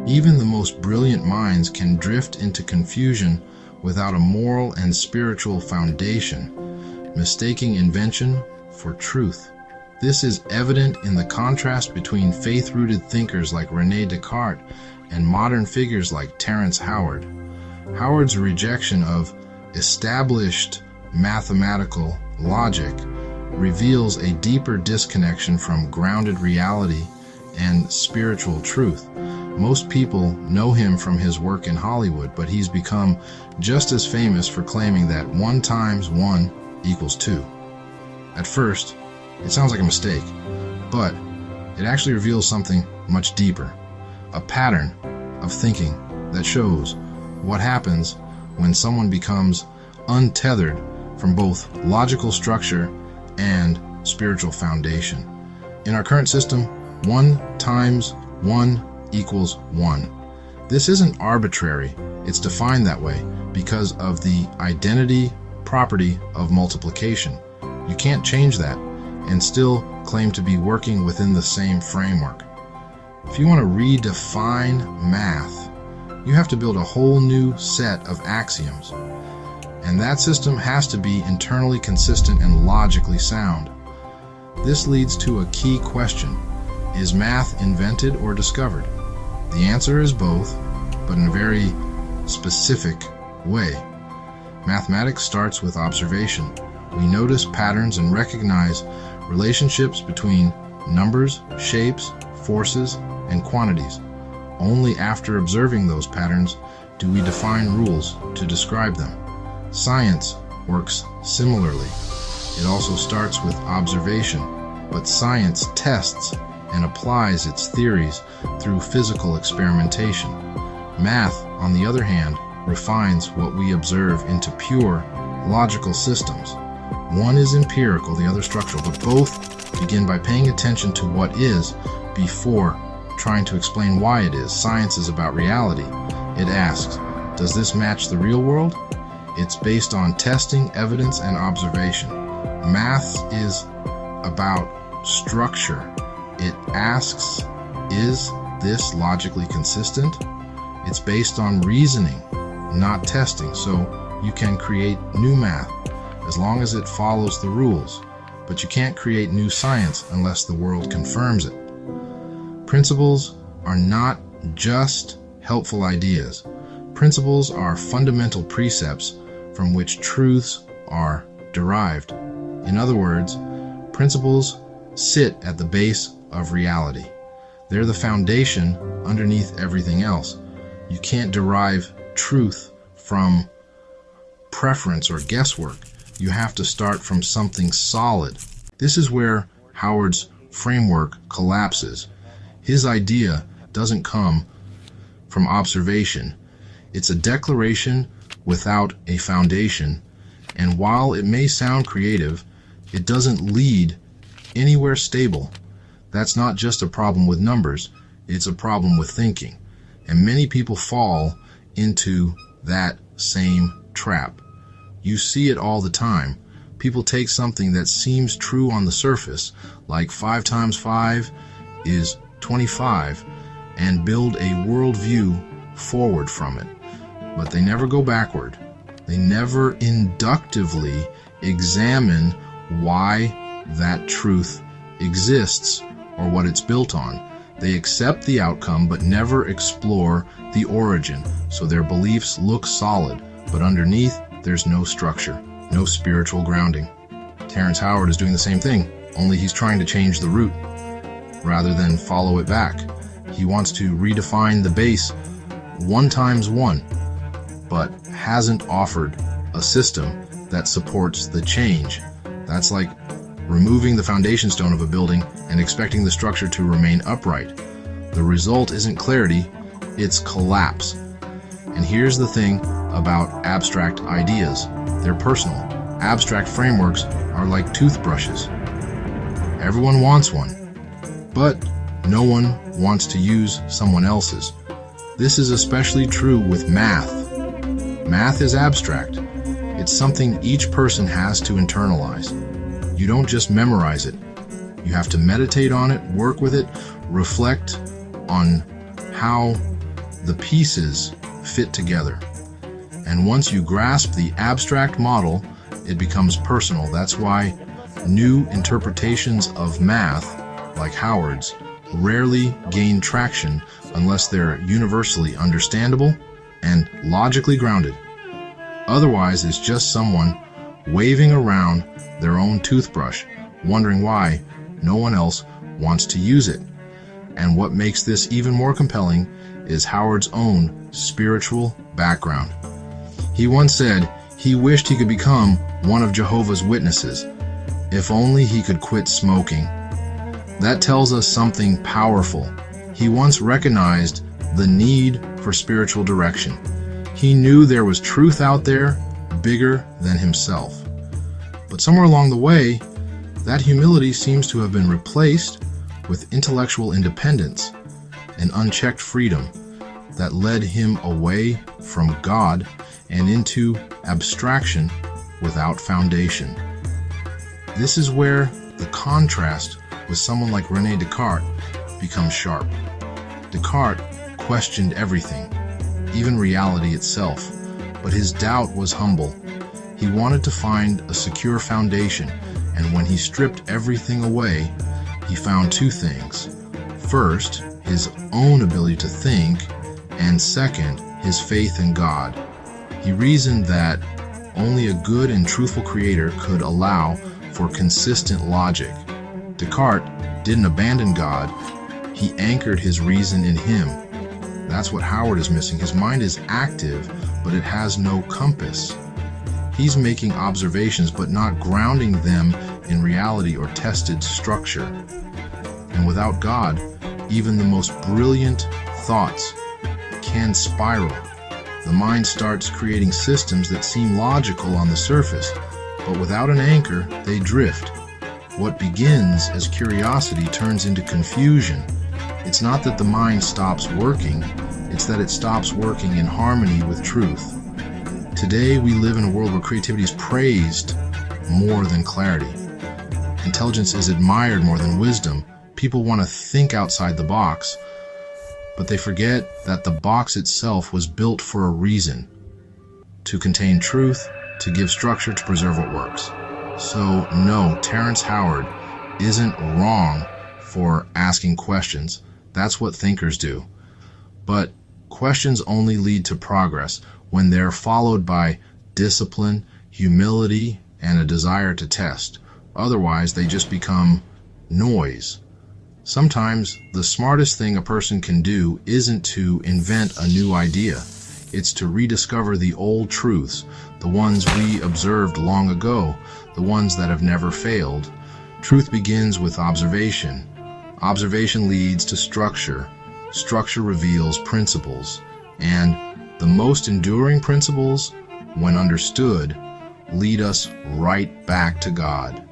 Even the most brilliant minds can drift into confusion without a moral and spiritual foundation, mistaking invention for truth. This is evident in the contrast between faith-rooted thinkers like René Descartes and modern figures like Terrence Howard. Howard's rejection of established mathematical logic reveals a deeper disconnection from grounded reality and spiritual truth. Most people know him from his work in Hollywood, but he's become just as famous for claiming that 1 times 1 equals 2. At first, it sounds like a mistake, but it actually reveals something much deeper, a pattern of thinking that shows what happens when someone becomes untethered from both logical structure and spiritual foundation. In our current system, 1 times 1 equals 1. This isn't arbitrary. It's defined that way because of the identity property of multiplication. You can't change that and still claim to be working within the same framework. If you want to redefine math, you have to build a whole new set of axioms. And that system has to be internally consistent and logically sound. This leads to a key question. Is math invented or discovered? The answer is both, but in a very specific way. Mathematics starts with observation. We notice patterns and recognize relationships between numbers, shapes, forces, and quantities. Only after observing those patterns do we define rules to describe them. Science works similarly. It also starts with observation, but science tests and applies its theories through physical experimentation. Math, on the other hand, refines what we observe into pure, logical systems. One is empirical, the other structural, but both begin by paying attention to what is before trying to explain why it is. Science is about reality. It asks, does this match the real world? It's based on testing, evidence, and observation. Math is about structure. It asks, is this logically consistent? It's based on reasoning, not testing, so you can create new math as long as it follows the rules, but you can't create new science unless the world confirms it. Principles are not just helpful ideas. Principles are fundamental precepts from which truths are derived. In other words, principles sit at the base of reality. They're the foundation underneath everything else. You can't derive truth from preference or guesswork. You have to start from something solid. This is where Howard's framework collapses. His idea doesn't come from observation. It's a declaration without a foundation, and while it may sound creative, it doesn't lead anywhere stable. That's not just a problem with numbers, it's a problem with thinking. And many people fall into that same trap. You see it all the time. People take something that seems true on the surface, like 5 times 5 is 25, and build a worldview forward from it. But they never go backward. They never inductively examine why that truth exists or what it's built on. They accept the outcome but never explore the origin, so their beliefs look solid, but underneath there's no structure, no spiritual grounding. Terrence Howard is doing the same thing, only he's trying to change the root rather than follow it back. He wants to redefine the base 1 times 1, but hasn't offered a system that supports the change. That's like removing the foundation stone of a building and expecting the structure to remain upright. The result isn't clarity, it's collapse. And here's the thing about abstract ideas. They're personal. Abstract frameworks are like toothbrushes. Everyone wants one, but no one wants to use someone else's. This is especially true with math. Math is abstract. It's something each person has to internalize. You don't just memorize it. You have to meditate on it, work with it, reflect on how the pieces fit together. And once you grasp the abstract model, it becomes personal. That's why new interpretations of math, like Howard's, rarely gain traction unless they're universally understandable and logically grounded. Otherwise, it's just someone waving around their own toothbrush, wondering why no one else wants to use it. And what makes this even more compelling is Howard's own spiritual background. He once said he wished he could become one of Jehovah's Witnesses, if only he could quit smoking. That tells us something powerful. He once recognized the need for spiritual direction. He knew there was truth out there bigger than himself. But somewhere along the way, that humility seems to have been replaced with intellectual independence and unchecked freedom that led him away from God and into abstraction without foundation. This is where the contrast with someone like René Descartes becomes sharp. Descartes questioned everything, even reality itself, but his doubt was humble. He wanted to find a secure foundation, and when he stripped everything away, he found two things. First, his own ability to think, and second, his faith in God. He reasoned that only a good and truthful creator could allow for consistent logic. Descartes didn't abandon God, he anchored his reason in him. That's what Howard is missing. His mind is active, but it has no compass. He's making observations, but not grounding them in reality or tested structure. And without God, even the most brilliant thoughts can spiral. The mind starts creating systems that seem logical on the surface, but without an anchor, they drift. What begins as curiosity turns into confusion. It's not that the mind stops working, it's that it stops working in harmony with truth. Today, we live in a world where creativity is praised more than clarity. Intelligence is admired more than wisdom. People want to think outside the box, but they forget that the box itself was built for a reason: to contain truth, to give structure, to preserve what works. So no, Terrence Howard isn't wrong for asking questions. That's what thinkers do. But questions only lead to progress when they're followed by discipline, humility, and a desire to test. Otherwise, they just become noise. Sometimes the smartest thing a person can do isn't to invent a new idea. It's to rediscover the old truths, the ones we observed long ago, the ones that have never failed. Truth begins with observation. Observation leads to structure. Structure reveals principles. And the most enduring principles, when understood, lead us right back to God.